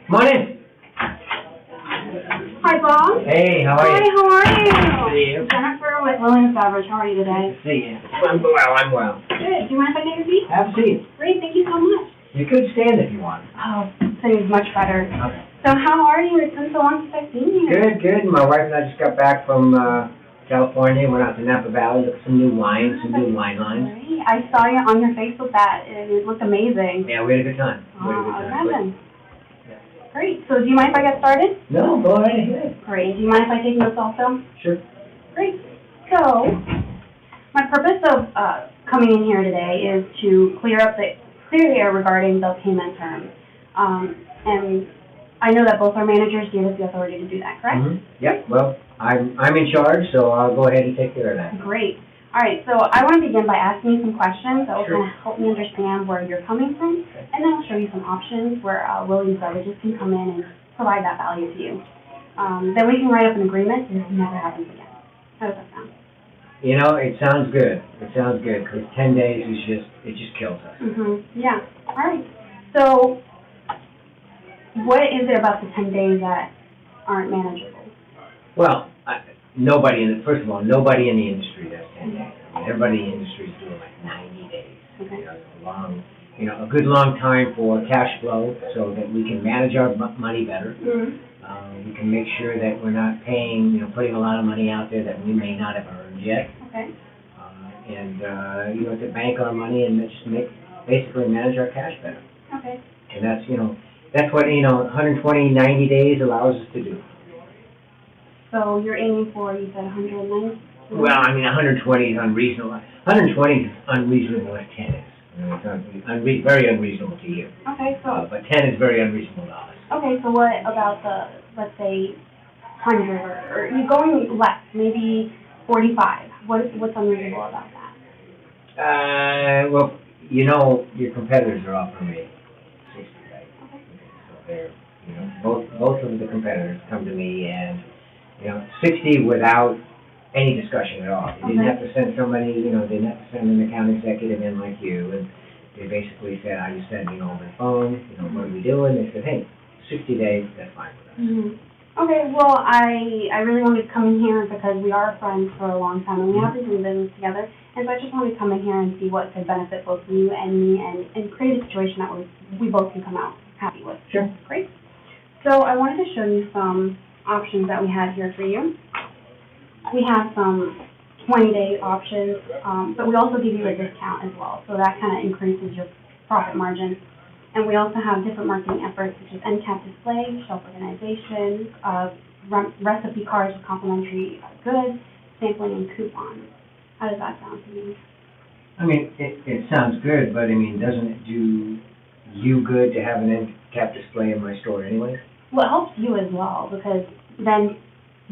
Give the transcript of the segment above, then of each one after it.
Come on in. Hi, Bob. Hey, how are you? Hi, how are you? Good to see you. Jennifer with Williams Beverage. How are you today? Good to see you. I'm well. Good. Do you mind if I take a seat? Have a seat. Great. Thank you so much. You could stand if you want. Oh, seems much better. Okay. So how are you? It's been so long since I've seen you. Good. My wife and I just got back from California. Went out to Napa Valley, looked at some new wines, some new wine lines. Great. I saw you on your Facebook that it looked amazing. Yeah, we had a good time. Imagine. Great. So do you mind if I get started? No, go right ahead. Great. Do you mind if I take notes also? Sure. Great. So, my purpose of coming in here today is to clear the air regarding the payment terms. And I know that both our managers gave us the authority to do that, correct? Mm-hmm. Yep. Well, I'm in charge, so I'll go ahead and take care of that. Great. All right. So I want to begin by asking you some questions that will Sure. kind of help me understand where you're coming from, and then I'll show you some options where Williams Beverages can come in and provide that value to you. Then we can write up an agreement, and this never happens again. How does that sound? You know, it sounds good. Because 10 days it just kills us. Yeah. All right. So, what is it about the 10 days that aren't manageable? Well, first of all, nobody in the industry does 10 days. I mean, everybody in the industry is doing like 90 days. Okay. It's a good long time for cash flow so that we can manage our money better. We can make sure that we're not putting a lot of money out there that we may not have earned yet. Okay. To bank our money and just basically manage our cash better. Okay. And that's what, 120, 90 days allows us to do. So you're aiming for, you said 190? Well, 120 is unreasonable. 120 is unreasonable as 10 is. It's very unreasonable to you. Okay, so... But 10 is very unreasonable to us. Okay, so what about let's say, 100, or you're going less, maybe 45? What's unreasonable about that? Well, your competitors are offering me 60, right? Okay. So they're, both of the competitors come to me and, 60 without any discussion at all. You didn't have to send somebody, they didn't have to send an account executive in like you, and they basically said, are you sending over the phone? What are we doing? They said, hey, 60 days, that's fine with us. Okay, well, I really wanted to come in here because we are friends for a long time, and we have been doing business together, and so I just wanted to come in here and see what could benefit both you and me, and create a situation that we both can come out happy with. Sure. Great. So I wanted to show you some options that we had here for you. We have some 20-day options, but we also give you a discount as well, so that kind of increases your profit margin. And we also have different marketing efforts such as end cap display, shelf organization, recipe cards with complimentary goods, sampling, and coupons. How does that sound to you? It sounds good, but doesn't it do you good to have an end cap display in my store anyways? Well, it helps you as well, because then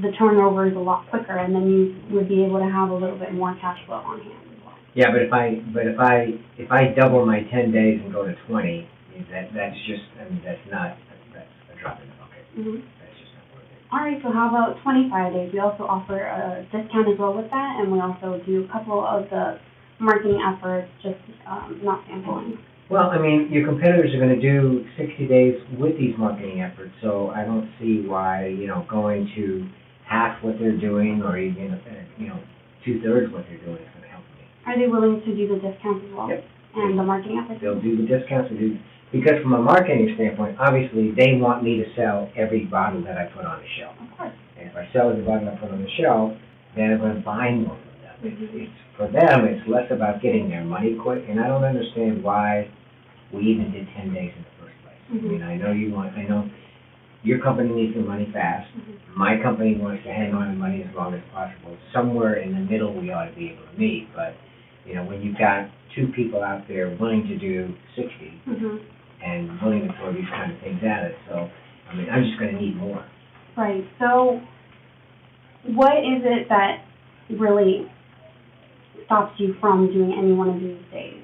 the turnover is a lot quicker, and then you would be able to have a little bit more cash flow on hand as well. Yeah, but if I double my 10 days and go to 20, that's a drop in the bucket. That's just not worth it. All right, so how about 25 days? We also offer a discount as well with that, and we also do a couple of the marketing efforts, just not sampling. Well, your competitors are going to do 60 days with these marketing efforts, so I don't see why, going to half what they're doing or even, 2/3 what they're doing is going to help me. Are they willing to do the discounts as well? Yep. And the marketing efforts? They'll do the discounts, because from a marketing standpoint, obviously, they want me to sell every bottle that I put on the shelf. Of course. And if I sell every bottle I put on the shelf, then I'm going to buy more from them. For them, it's less about getting their money quick, and I don't understand why we even did 10 days in the first place. I know your company needs their money fast. My company wants to hang on to money as long as possible. Somewhere in the middle we ought to be able to meet, but, when you've got two people out there willing to do 60 and willing to throw these kind of things at it, so, I'm just going to need more. Right, so what is it that really stops you from doing any one of these days?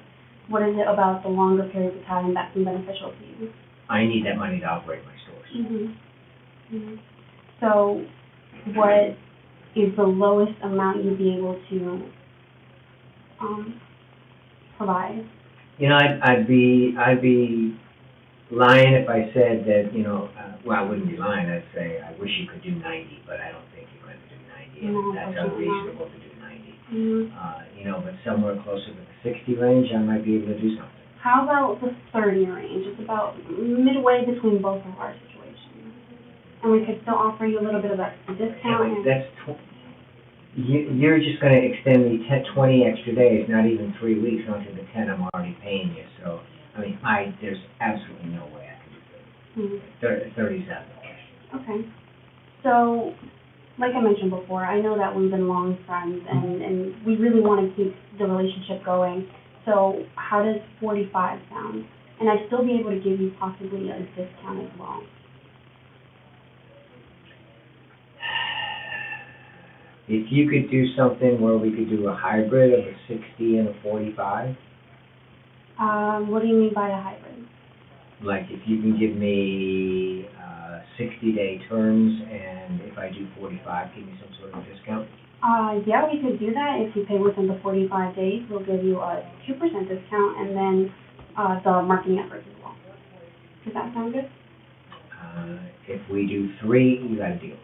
What is it about the longer periods of time that's been beneficial to you? I need that money to operate my stores. So what is the lowest amount you'd be able to provide? You know, I'd be lying if I said that, well, I wouldn't be lying, I'd say, I wish you could do 90, but I don't think you're going to do 90. No, That's unfortunately not. unreasonable to do 90. Mm-hmm. But somewhere closer to the 60 range, I might be able to do something. How about the 30 range? It's about midway between both of our situations. And we could still offer you a little bit of a discount. You're just gonna extend me 20 extra days, not even 3 weeks onto the 10 I'm already paying you, so, there's absolutely no way I can do 30. 30's out of the question. Okay. So, like I mentioned before, I know that we've been long friends, and we really want to keep the relationship going. So how does 45 sound? And I'd still be able to give you possibly a discount as well. If you could do something where we could do a hybrid of a 60 and a 45, What do you mean by a hybrid? like if you can give me 60-day terms, and if I do 45, give me some sort of discount? Yeah, we could do that. If you pay within the 45 days, we'll give you a 2% discount, and then the marketing efforts as well. Does that sound good? If we do 3, you got a deal.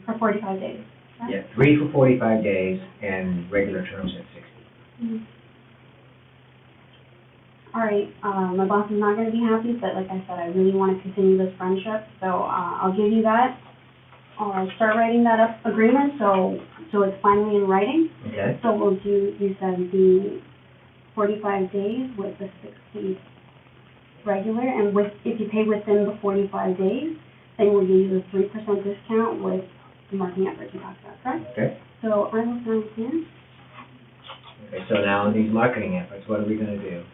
For 45 days, right? Yeah, 3 for 45 days, and regular terms at 60. Mm-hmm. All right, my boss is not going to be happy, but like I said, I really want to continue this friendship, so I'll give you that. I'll start writing that up agreement, so it's finally in writing. Okay. So we'll do, you said, the 45 days with the 60 regular, and if you pay within the 45 days, then we'll give you the 3% discount with the marketing efforts you talked about, correct? Okay. So I will sign here. Okay, so now on these marketing efforts, what are we gonna do?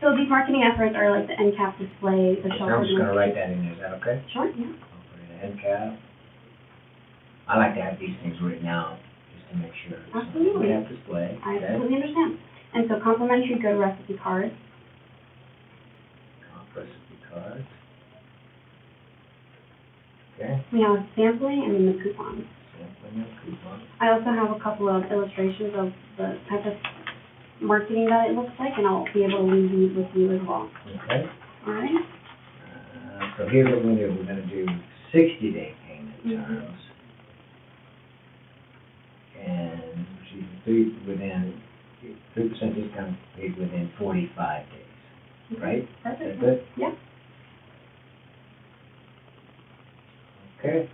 So these marketing efforts are like the end cap display, the So shelf. I'm just gonna write that in there, is that okay? Sure, yeah. I'll put in end cap. I like to have these things written out, just to make sure. Absolutely. We have display. I Okay. completely understand. And so complimentary good recipe cards. Recipe cards. Okay. We have sampling and then the coupons. Sampling and coupon. I also have a couple of illustrations of the type of marketing that it looks like, and I'll be able to leave these with you as well. Okay. All right? So here's what we're gonna do. We're gonna do 60-day payment terms. And she's within 3% discount paid within 45 days, right? Perfect. Is that good? Yeah. Okay.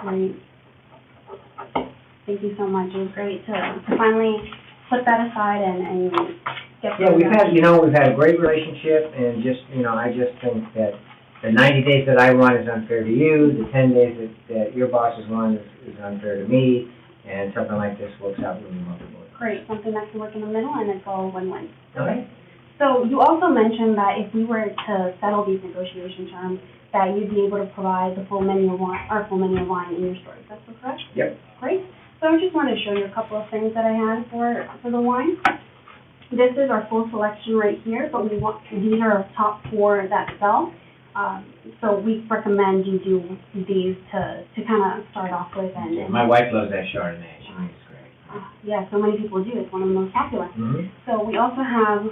Great. Thank you so much. It was great to finally put that aside and get. Yeah, we've had a great relationship, and I just think that the 90 days that I want is unfair to you, the 10 days that your bosses want is unfair to me, and something like this works out really well. Great, something that can work in the middle, and it's all win-win. Okay. So you also mentioned that if we were to settle these negotiation terms, that you'd be able to provide the full menu of wine, our full menu of wine in your store. Is that so correct? Yep. Great. So I just wanted to show you a couple of things that I had for the wine. This is our full selection right here, but these are our top 4 that sell. So we recommend you do these to kind of start off with. And My wife loves that Chardonnay. She thinks it's great. Yeah, so many people do. It's one of the most popular. Mm-hmm. So we also have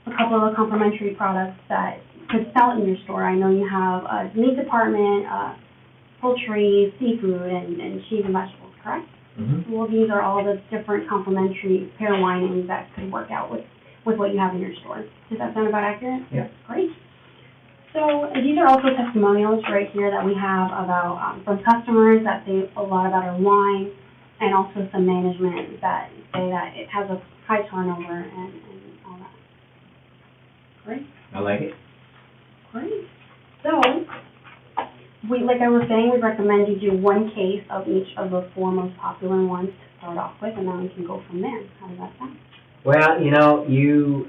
a couple of complimentary products that could sell in your store. I know you have a meat department, poultry, seafood, and cheese and vegetables, correct? Mm-hmm. Well, these are all the different complimentary pair winings that could work out with what you have in your store. Does that sound about accurate? Yeah. Great. So these are also testimonials right here that we have about from customers that say a lot about our wine, and also some management that say that it has a high turnover and all that. Great. I like it. Great. So, like I was saying, we recommend you do 1 case of each of the 4 most popular ones to start off with, and then we can go from there. How does that sound? Well, you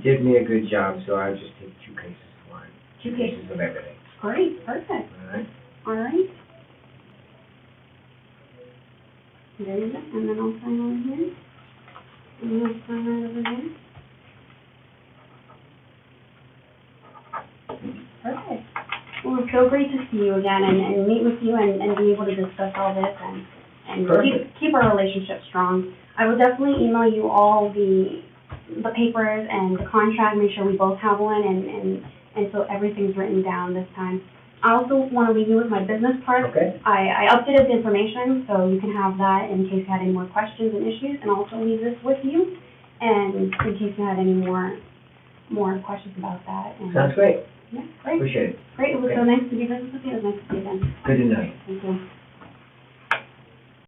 did me a good job, so I'll just take 2 cases of wine. 2 cases. of everything. Great. Perfect. All right. All right. There you go. And then I'll sign over here. And then I'll sign right over here. Perfect. Well, it's so great to see you again and meet with you and be able to discuss all this and and Perfect. keep our relationship strong. I will definitely email you all the papers and the contract, make sure we both have one, and so everything's written down this time. I also want to leave you with my business card. Okay. I updated the information, so you can have that in case you had any more questions and issues, and also leave this with you, and in case you had any more questions about that. And Sounds great. yeah, great. Appreciate it. Great, it was so nice to do business with you, it was nice to see you again. Good to know you. Thank you.